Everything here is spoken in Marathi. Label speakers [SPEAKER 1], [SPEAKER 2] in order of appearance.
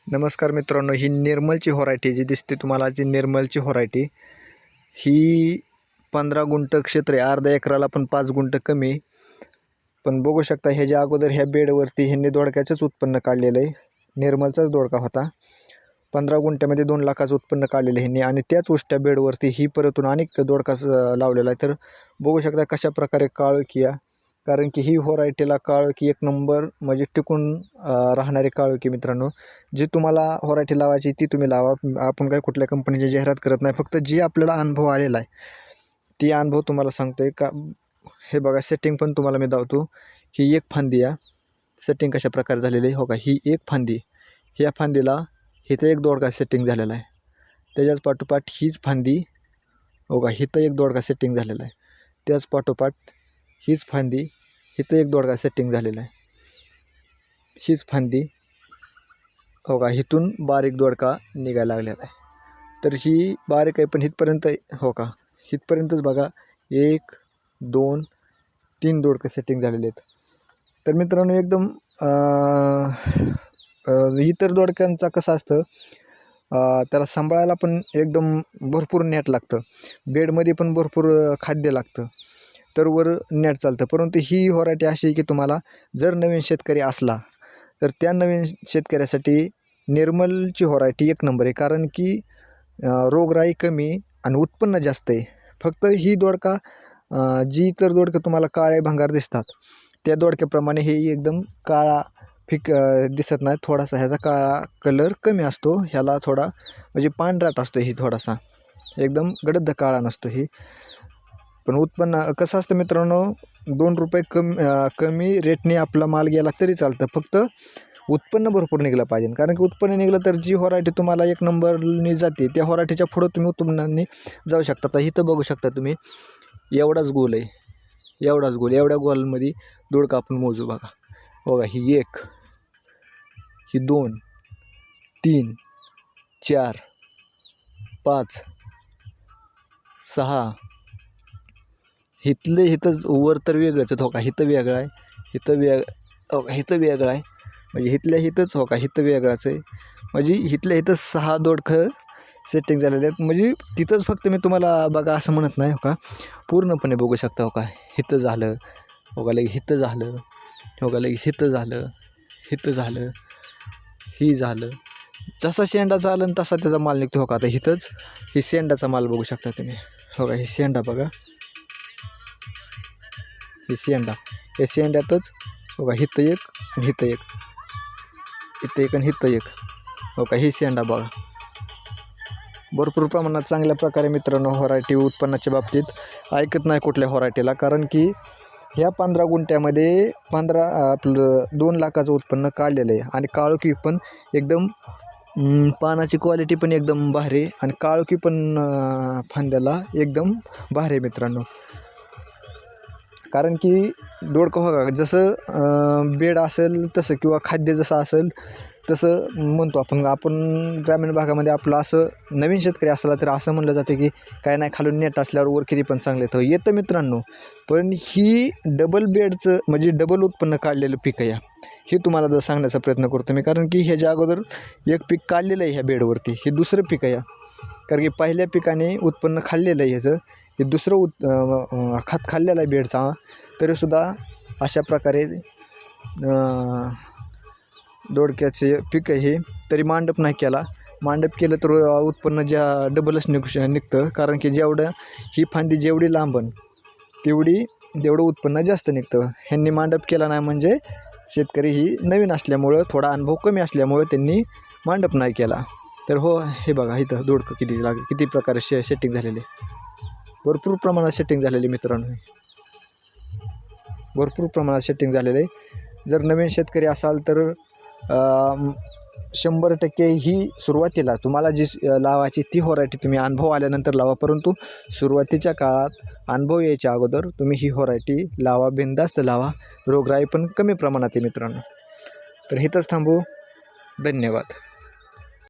[SPEAKER 1] नमस्कार मित्रांनो, ही निर्मलची व्हरायटी जी दिसते तुम्हाला, जी निर्मलची व्हरायटी ही 15 गुंठ क्षेत्र आहे. अर्धा एकराला पण 5 गुंठ कमी. पण बघू शकता ह्याच्या अगोदर ह्या बेडवरती ह्यांनी दोडक्याचंच उत्पन्न काढलेलं आहे. निर्मलचाच दोडका होता. 15 गुंठ्यामध्ये 2 लाखाचं उत्पन्न काढलेलं आहे ह्यांनी आणि त्याच उष्ट्या बेडवरती ही परतून अनेक दोडका लावलेला आहे. तर बघू शकता कशा प्रकारे काळोखी आहे. कारण की ही व्हरायटीला काळोखी एक नंबर म्हणजे टिकून राहणारी काळोखी मित्रांनो. जी तुम्हाला व्हरायटी लावायची ती तुम्ही लावा. आपण काय कुठल्या कंपनीची जाहिरात करत नाही. फक्त जी आपल्याला अनुभव आलेला आहे ती अनुभव तुम्हाला सांगतोय का. हे बघा सेटिंग पण तुम्हाला मी दावतो. ही एक फांदी आहे. सेटिंग कशा प्रकारे झालेली आहे हो का. ही एक फांदी, ह्या फांदीला इथं एक दोडका सेटिंग झालेला आहे. त्याच्याच पाठोपाठ हीच फांदी हो का, इथं एक दोडका सेटिंग झालेला आहे. त्याच पाठोपाठ हीच फांदी, इथं एक दोडका सेटिंग झालेला आहे. हीच फांदी हो का, इथून बारीक दोडका निघायला लागलेला आहे. तर ही बारीक आहे पण इथपर्यंत हो का, इथपर्यंतच बघा 1 2 3 दोडके सेटिंग झालेले आहेत. तर मित्रांनो एकदम इतर दोडक्यांचा कसं असतं, त्याला सांभाळायला पण एकदम भरपूर नेट लागतं. बेडमध्ये पण भरपूर खाद्य लागतं, तर वर नेट चालतं. परंतु ही व्हरायटी अशी आहे की तुम्हाला जर नवीन शेतकरी असला तर त्या नवीन शेतकऱ्यासाठी निर्मलची व्हरायटी एक नंबर आहे. कारण की रोगराई कमी आणि उत्पन्न जास्त आहे. फक्त ही दोडका जी इतर दोडकं तुम्हाला काळे भंगार दिसतात त्या दोडक्याप्रमाणे हे एकदम काळा फिक दिसत नाही. थोडासा ह्याचा काळा कलर कमी असतो. ह्याला थोडा म्हणजे पांढराट असतो. ही थोडासा एकदम गडद काळा नसतो. ही पण उत्पन्न कसं असतं मित्रांनो, 2 रुपये कमी रेटने आपला माल गेला तरी चालतं. फक्त उत्पन्न भरपूर निघलं पाहिजे. कारण की उत्पन्न निघलं तर जी व्हरायटी तुम्हाला एक नंबरनी जाते त्या व्हरायटीच्या पुढं तुम्ही उत्पन्नाने जाऊ शकता. तर इथं बघू शकता तुम्ही एवढाच गोल आहे, एवढाच गोल. एवढ्या गोलमध्ये दोडका आपण मोजू बघा. बघा ही 1, ही 2, 3, 4, 5, 6. इथंच वर तर वेगळंच आहे हो का. इथं वेगळं आहे, इथं हो का, इथं वेगळं आहे. म्हणजे इथल्या इथंच हो का, इथं वेगळाच आहे. म्हणजे इथल्या इथं 6 दोडकं सेटिंग झालेले आहेत. म्हणजे तिथंच फक्त मी तुम्हाला बघा असं म्हणत नाही हो का, पूर्णपणे बघू शकता हो का. इथं झालं हो का, लगे इथं झालं हो का, लगे इथं झालं, इथं झालं, ही झालं. जसा शेंडा चालन तसा त्याचा माल निघतो हो का. आता इथंच ही शेंडाचा माल बघू शकता तुम्ही हो का. ही शेंडा बघा, ही शेंडा, या शेंड्यातच हो का, इथं एक आणि इथं एक, इथं एक आणि इथं एक हो का. ही शेंडा बघा. भरपूर प्रमाणात चांगल्या प्रकारे मित्रांनो व्हरायटी उत्पन्नाच्या बाबतीत ऐकत नाही कुठल्या व्हरायटीला. कारण की ह्या 15 गुंठ्यामध्ये 2 लाखाचं उत्पन्न काढलेलं आहे. आणि काळोखी पण एकदम पानाची क्वालिटी पण एकदम भारी आहे आणि काळोखी पण फांद्याला एकदम भारी आहे मित्रांनो. कारण की दोडका हो का, जसं बेड असेल तसं किंवा खाद्य जसं असेल तसं म्हणतो आपण ग्रामीण भागामध्ये आपलं असं नवीन शेतकरी असला तर असं म्हणलं जातं की काय नाही, खालून नेट असल्यावर वर किती पण चांगलं येतं मित्रांनो. पण ही डबल बेडचं म्हणजे डबल उत्पन्न काढलेलं पीक आहे. हे तुम्हाला जर सांगण्याचा प्रयत्न करतो मी. कारण की ह्याच्या अगोदर एक पीक काढलेलं आहे ह्या बेडवरती, हे दुसरं पीक आहे. कारण की पहिल्या पिकाने उत्पन्न खाल्लेलं आहे ह्याचं, हे दुसरं खत खाल्लेलं आहे बेडचा. तरीसुद्धा अशा प्रकारे दोडक्याचे पीक आहे हे. तरी मांडप नाही केला. मांडप केलं तर उत्पन्न डबलच निघतं. कारण की ही फांदी जेवढी लांबन तेवढं उत्पन्न जास्त निघतं. ह्यांनी मांडप केला नाही म्हणजे शेतकरी ही नवीन असल्यामुळं, थोडा अनुभव कमी असल्यामुळं त्यांनी मांडप नाही केला. तर हो, हे बघा इथं दोडकं किती प्रकारे सेटिंग झालेले, भरपूर प्रमाणात सेटिंग झालेली मित्रांनो. भरपूर प्रमाणात सेटिंग झालेलं आहे. जर नवीन शेतकरी असाल तर 100% ही सुरुवातीला तुम्हाला जी लावायची ती व्हरायटी तुम्ही अनुभव आल्यानंतर लावा. परंतु सुरुवातीच्या काळात अनुभव यायच्या अगोदर तुम्ही ही व्हरायटी लावा, बिनधास्त लावा. रोगराई पण कमी प्रमाणात आहे मित्रांनो. तर इथंच थांबू. धन्यवाद.